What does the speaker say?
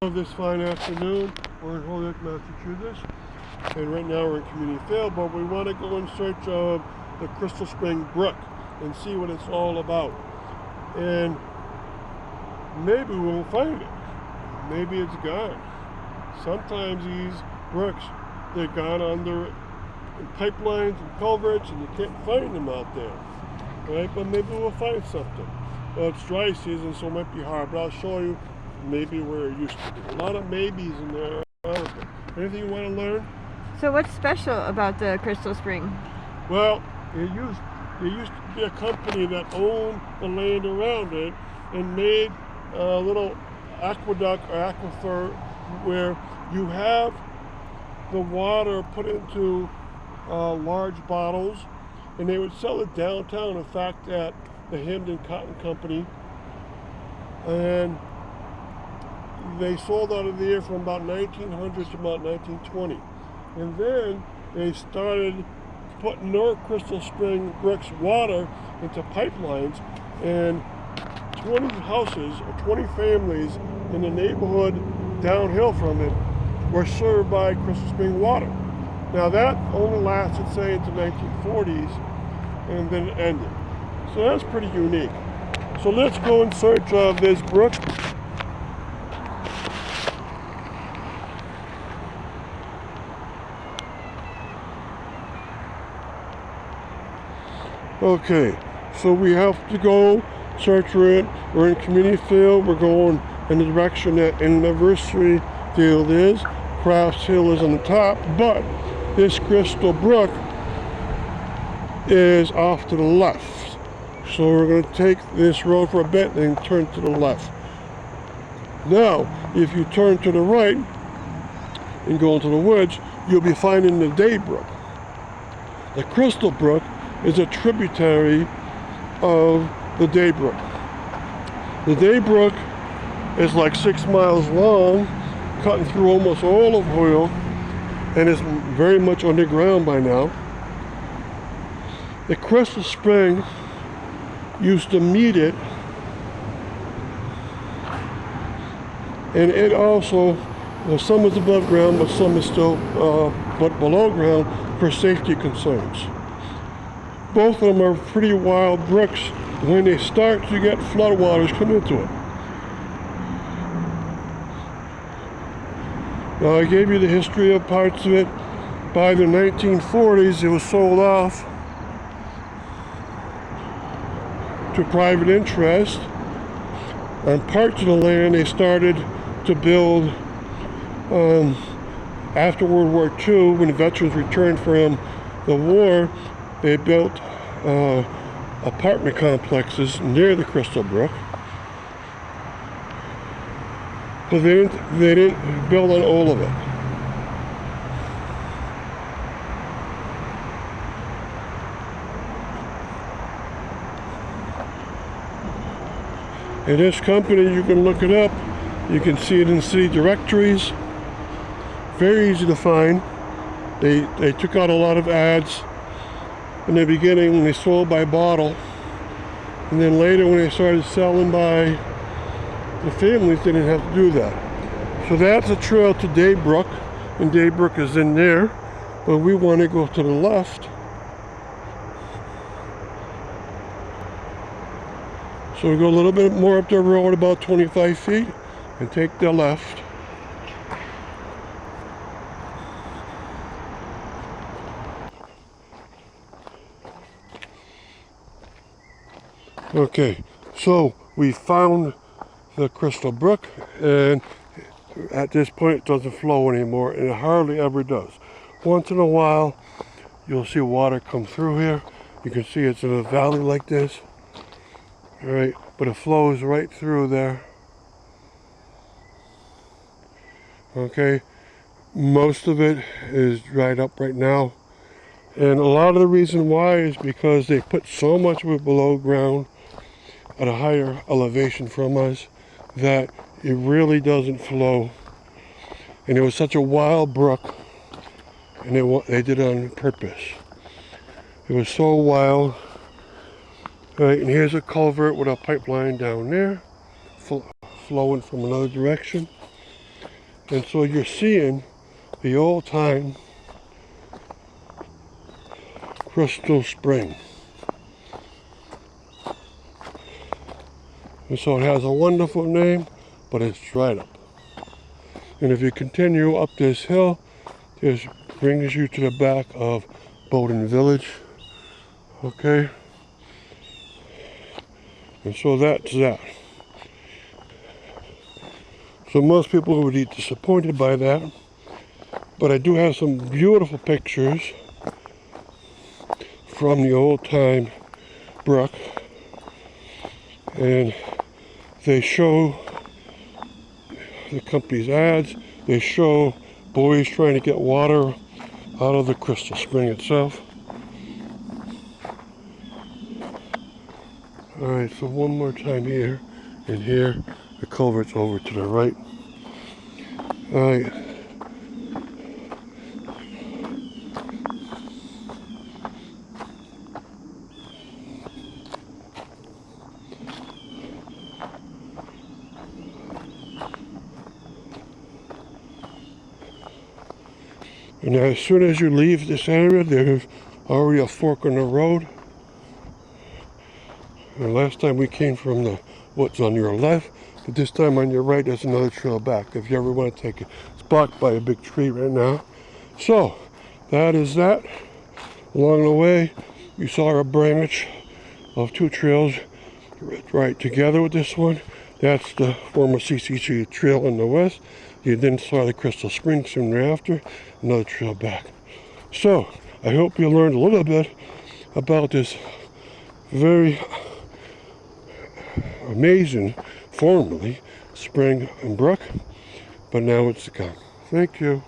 This fine afternoon, we're in Holyoke, Massachusetts, and right now we're in community field, but we want to go in search of the Crystal Spring Brook and see what it's all about. And maybe we won't find it. Maybe it's gone. Sometimes these brooks, they're gone under in pipelines and culverts, and you can't find them out there, right? But maybe we'll find something. Well, it's dry season, so it might be hard, but I'll show you maybe where it used to be. A lot of maybes in there. Anything you want to learn? So what's special about the Crystal Spring? Well, there used to be a company that owned the land around it and made a little aqueduct or aquifer where you have the water put into large bottles, and they would sell it downtown, in fact, at the Hamden Cotton Company. And they sold out of there from about 1900 to about 1920. And then they started putting North Crystal Spring brooks water into pipelines, and 20 houses or 20 families in the neighborhood downhill from it were served by Crystal Spring water. Now that only lasted, say, into 1940s, and then it ended. So that's pretty unique. So let's go in search of this brook. Okay, so we have to go search for it. We're in community field. We're going in the direction that Anniversary Field is. Crafts Hill is on the top, but this Crystal Brook is off to the left. So we're going to take this road for a bit and turn to the left. Now, if you turn to the right and go into the woods, you'll be finding the Day Brook. The Crystal Brook is a tributary of the Day Brook. The Day Brook is like 6 miles long, cutting through almost all of Holyoke, and is very much underground by now. The Crystal Spring used to meet it, and it also, well, some is above ground, but some is still below ground for safety concerns. Both of them are pretty wild brooks. When they start to get floodwaters come into it. Now, I gave you the history of parts of it. By the 1940s, it was sold off to private interest. On parts of the land, they started to build after World War II, when veterans returned from the war. They built apartment complexes near the Crystal Brook, but they didn't build on all of it. And this company, you can look it up. You can see it in city directories. Very easy to find. They took out a lot of ads in the beginning when they sold by bottle, and then later when they started selling by the families, they didn't have to do that. So that's a trail to Day Brook, and Day Brook is in there, but we want to go to the left. So we go a little bit more up the road, about 25 feet, and take the left. Okay, so we found the Crystal Brook, and at this point it doesn't flow anymore, and it hardly ever does. Once in a while you'll see water come through here. You can see it's in a valley like this, all right, but it flows right through there. Okay, most of it is dried up right now, and a lot of the reason why is because they put so much of it below ground at a higher elevation from us that it really doesn't flow. And it was such a wild brook, and they did it on purpose. It was so wild. Right, and here's a culvert with a pipeline down there, flowing from another direction. And so you're seeing the old time Crystal Spring. And so it has a wonderful name, but it's dried up. And if you continue up this hill, this brings you to the back of Bowden Village. Okay? And so that's that. So most people would be disappointed by that. But I do have some beautiful pictures from the old time Brook. And they show the company's ads. They show boys trying to get water out of the crystal spring itself. Alright, so one more time here, and here, the culvert's over to the right. Alright. And as soon as you leave this area, there's already a fork in the road. And last time we came from the what's on your left, but this time on your right, there's another trail back if you ever want to take it. It's blocked by a big tree right now. So, that is that. Along the way, you saw a branch of two trails right together with this one. That's the former CCC trail in the west. You then saw the Crystal Springs soon thereafter, another trail back. So, I hope you learned a little bit about this very amazing, formerly, spring and brook, but now it's gone. Thank you.